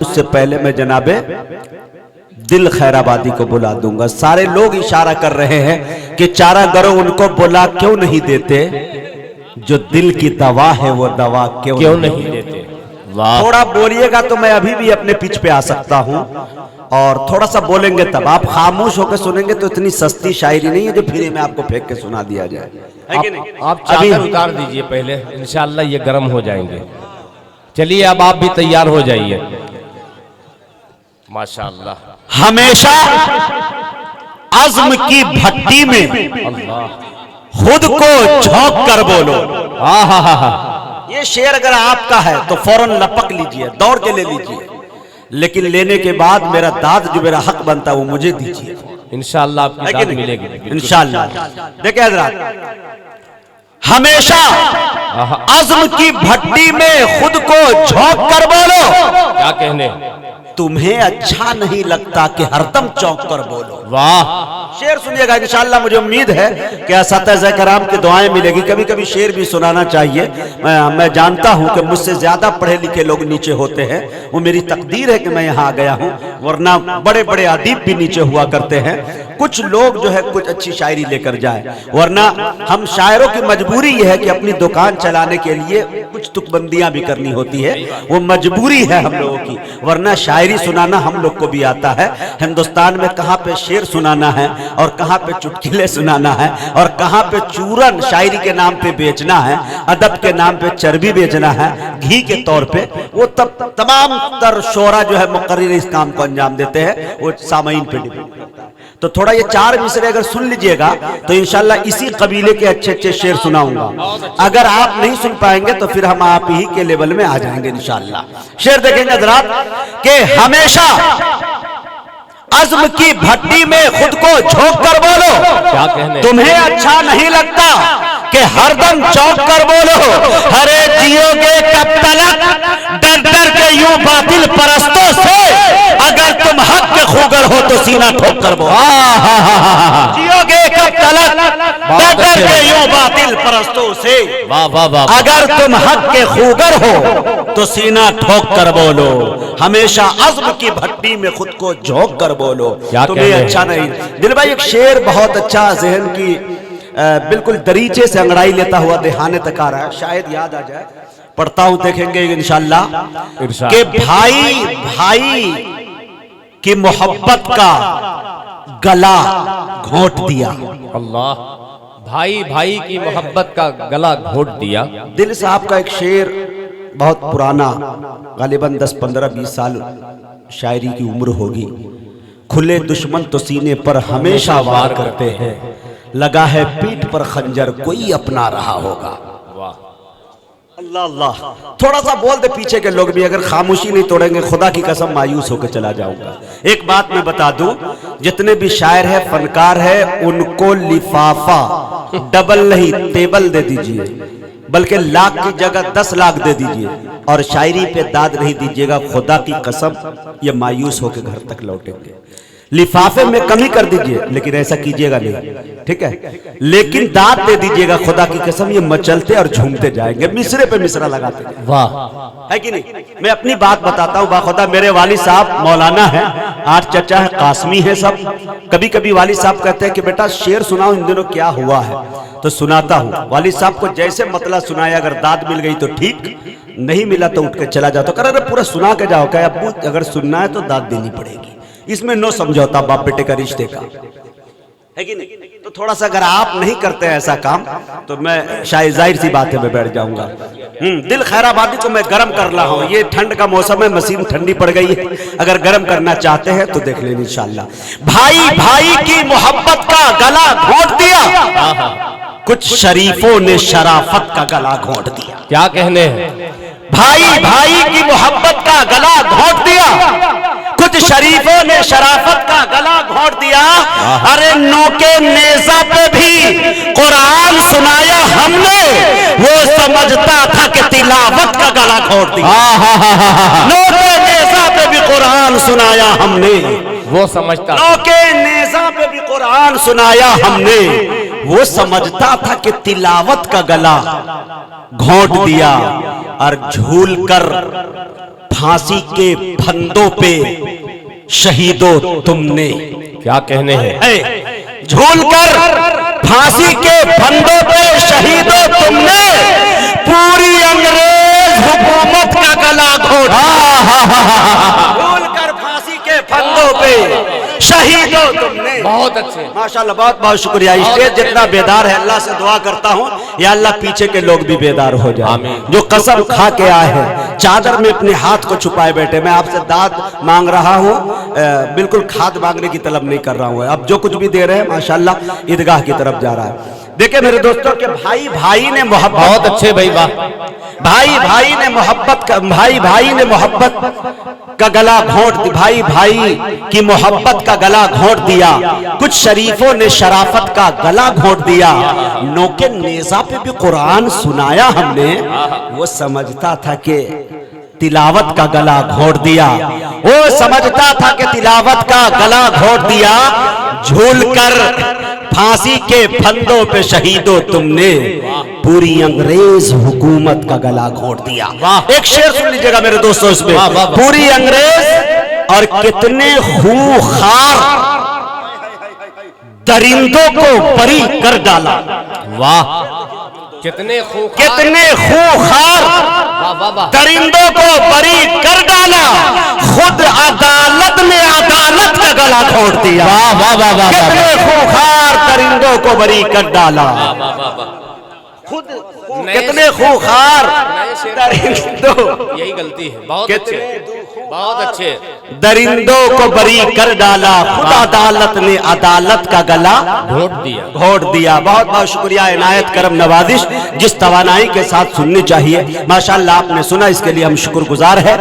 اس سے پہلے میں جناب دل خیر آبادی کو بلا دوں گا. سارے لوگ اشارہ کر رہے ہیں کہ چارہ گروہ ان کو بلا کیوں نہیں دیتے؟ جو دل کی دوا ہے وہ دوا کیوں نہیں دیتے؟ تھوڑا بولیے گا تو میں ابھی بھی اپنے پیچھ پہ آ سکتا ہوں، اور تھوڑا سا بولیں گے تب. آپ خاموش ہو کے سنیں گے تو اتنی سستی شاعری نہیں ہے جو پھر میں آپ کو پھینک کے سنا دیا جائے. آپ چادر اتار دیجئے پہلے، انشاءاللہ یہ گرم ہو جائیں گے. چلیے اب آپ بھی تیار ہو جائیے. ماشاءاللہ. ہمیشہ عزم کی بھٹی میں خود کو جھونک کر بولو. یہ شعر اگر آپ کا ہے تو فوراً لپک لیجئے، دوڑ کے لے لیجئے، لیکن لینے کے بعد میرا داد جو میرا حق بنتا ہے وہ مجھے دیجئے. انشاءاللہ آپ کی داد ملے گی انشاءاللہ. دیکھیں حضرات، ہمیشہ عزم کی بھٹی میں خود کو جھونک کر بولو. کیا کہنے؟ تمہیں اچھا نہیں لگتا کہ ہر دم چونک کر بولو. واہ. شعر سنیے گا، انشاءاللہ مجھے امید ہے کہ اساتذہ کرام کی دعائیں ملے گی. کبھی کبھی شعر بھی سنانا چاہیے. میں جانتا ہوں کہ مجھ سے زیادہ پڑھے لکھے لوگ نیچے ہوتے ہیں، وہ میری تقدیر ہے کہ میں یہاں آ گیا ہوں، ورنہ بڑے بڑے ادیب بھی نیچے ہوا کرتے ہیں. کچھ لوگ جو ہے کچھ اچھی شاعری لے کر جائیں، ورنہ ہم شاعروں کی مجبوری یہ ہے کہ اپنی دکان چلانے کے لیے کچھ تک بندیاں بھی کرنی ہوتی ہے. وہ مجبوری ہے ہم لوگوں کی، ورنہ شاعری سنانا ہم لوگ کو بھی آتا ہے. ہندوستان میں کہاں پہ شعر سنانا ہے اور کہاں پہ چٹکلے سنانا ہے اور کہاں پہ چورن شاعری کے نام پہ بیچنا ہے، ادب کے نام پہ چربی بیچنا ہے گھی کے طور پہ، وہ تمام تر شعراء جو ہے مقرر اس کام کو انجام دیتے ہیں. وہ سامعین پہ ڈیپینڈ کرتا ہے. تو تھوڑا یہ چار مصرے اگر سن لیجئے گا تو انشاءاللہ اسی قبیلے کے اچھے اچھے شعر سناؤں گا. اگر آپ نہیں سن پائیں گے تو پھر ہم آپ ہی کے لیول میں آ جائیں گے انشاءاللہ. شعر دیکھیں گے حضرات کہ ہمیشہ عزم کی بھٹی میں خود کو جھونک کر بولو. کیا کہنے؟ تمہیں اچھا نہیں لگتا کہ ہر دم چونک کر بولو. ہرے جیو گے کب تلک ڈر ڈر کے یوں باطل پرستوں سے، اگر تم حق کے خوگر ہو تو سینہ ٹھوک کر بولو. جیو گے کب تلک ڈر ڈر کے یوں باطل پرستوں سے، اگر تم حق کے خوگر ہو تو سینہ ٹھوک کر بولو. ہمیشہ عزم کی بھٹی میں خود کو جھونک کر بولو. تمہیں اچھا نہیں. دل بھائی ایک شعر بہت اچھا ذہن کی بالکل دریچے سے انگڑائی لیتا ہوا دہانے تک آ رہا ہے، شاید یاد آ جائے. پڑھتا ہوں، دیکھیں گے انشاءاللہ کہ بھائی بھائی کی محبت کا گلا گھونٹ دیا. اللہ. بھائی بھائی کی محبت کا گلا گھونٹ دیا. دل صاحب کا ایک شعر بہت پرانا، غالباً 10 15 20 سال شاعری کی عمر ہوگی. کھلے دشمن تو سینے پر ہمیشہ وار کرتے ہیں، لگا ہے پیٹ پر خنجر کوئی اپنا رہا ہوگا. اللہ اللہ. تھوڑا سا بول دے پیچھے کے لوگ بھی، اگر خاموشی نہیں توڑیں گے خدا کی قسم مایوس ہو کے چلا جاؤں گا. ایک بات میں بتا دوں، جتنے بھی شاعر ہے فنکار ہے ان کو لفافہ ڈبل نہیں ٹیبل دے دیجئے، بلکہ لاکھ کی جگہ 10 لاکھ دے دیجئے، اور شاعری پہ داد نہیں دیجئے گا. خدا کی قسم یہ مایوس ہو کے گھر تک لوٹیں گے. لفافے میں کمی کر دیجئے لیکن ایسا کیجئے گا نہیں، ٹھیک ہے، لیکن داد دے دیجئے گا. خدا کی قسم یہ مچلتے اور جھومتے جائیں گے، مصرے پہ مصرا لگاتے جائیں. واہ. ہے کہ نہیں؟ میں اپنی بات بتاتا ہوں. باخدا میرے والد صاحب مولانا ہے، 8 چچا ہے، قاسمی ہے سب. کبھی کبھی والد صاحب کہتے ہیں کہ بیٹا شعر سناؤ، ان دنوں کیا ہوا ہے، تو سناتا ہوں. والد صاحب کو جیسے مطلع سنایا، اگر داد مل گئی تو ٹھیک، نہیں ملا تو اٹھ کے چلا جاتا. کہہ رہے پورا سنا کے جاؤ. کہ ابو اگر سننا ہے تو داد دینی پڑے گی. اس میں نو سمجھوتا باپ بیٹے کا رشتے کا، ہے کہ نہیں؟ تو تھوڑا سا اگر آپ نہیں کرتے ایسا کام تو میں شاید ظاہر سی باتیں میں بیٹھ جاؤں گا. دل خیر آبادی کو میں گرم کر رہا ہوں. یہ ٹھنڈ کا موسم ہے، مسیم ٹھنڈی پڑ گئی ہے. اگر گرم کرنا چاہتے ہیں تو دیکھ لیں انشاءاللہ. بھائی بھائی کی محبت کا گلا گھونٹ دیا، کچھ شریفوں نے شرافت کا گلا گھونٹ دیا. کیا کہنے ہیں؟ بھائی بھائی کی محبت کا گلا گھونٹ دیا، کچھ شریفوں نے شرافت کا گلا گھونٹ دیا. ارے نوکے نیزہ پہ بھی قرآن سنایا ہم نے، وہ سمجھتا تھا کہ تلاوت کا گلا گھونٹ دیا. نوکے نیزہ پہ بھی قرآن سنایا ہم نے، وہ سمجھتا. نوکے نیزہ پہ بھی قرآن سنایا ہم نے، وہ سمجھتا تھا کہ تلاوت کا گلا گھونٹ دیا. اور جھول کر پھانسی کے پھندوں پہ شہیدو تم نے. کیا کہنے ہیں. جھول کر پھانسی کے پھندوں پہ شہیدو تم نے پوری انگریز حکومت کا گلا گھونٹا. جھول کر پھانسی کے پھندوں پہ شہیدو تم نے. بہت اچھے ماشاءاللہ, بہت بہت شکریہ. اسٹیج جتنا بیدار ہے, اللہ سے دعا کرتا ہوں یا اللہ پیچھے کے لوگ بھی بیدار ہو جائیں جو قسم کھا کے آئے ہیں, چادر میں اپنے ہاتھ کو چھپائے بیٹھے. میں آپ سے داد مانگ رہا ہوں, بالکل کھاد مانگنے کی طلب نہیں کر رہا ہوں. اب جو کچھ بھی دے رہے ہیں ماشاءاللہ عیدگاہ کی طرف جا رہا ہے. دیکھیں میرے دوستوں کہ بھائی بھائی نے محبت, بہت اچھے بھائی, واہ. بھائی بھائی نے محبت کا, بھائی بھائی نے محبت کا گلا گھونٹ دی, بھائی بھائی کی محبت کا گلا گھونٹ دیا. کچھ شریفوں نے شرافت کا گلا گھونٹ دیا. نوکے نیزہ پہ بھی قرآن سنایا ہم نے, وہ سمجھتا تھا کہ تلاوت کا گلا گھونٹ دیا. وہ سمجھتا تھا کہ تلاوت کا گلا گھونٹ دیا. جھول کر پھانسی کے پھندوں پہ شہیدو تم نے پوری انگریز حکومت کا گلا گھونٹ دیا. ایک شعر سن لیجئے گا میرے دوستوں اس میں. پوری انگریز اور کتنے خوخار درندوں کو بری کر ڈالا. واہ, کتنے خوخار درندوں کو بری کر ڈالا. خود عدالت نے عدالت کا گلا گھونٹ دیا. کتنے خوخار درندوں کو بری کر ڈالا. خود کتنے خوخار درندوں, یہی غلطی ہے. بہت اچھے, بہت اچھے. درندوں کو بری کر ڈالا. خود عدالت نے عدالت کا گلا گھونٹ دیا. بہت بہت شکریہ, عنایت کرم نوازش جس توانائی کے ساتھ سننی چاہیے. ماشاءاللہ آپ نے سنا, اس کے لیے ہم شکر گزار ہیں.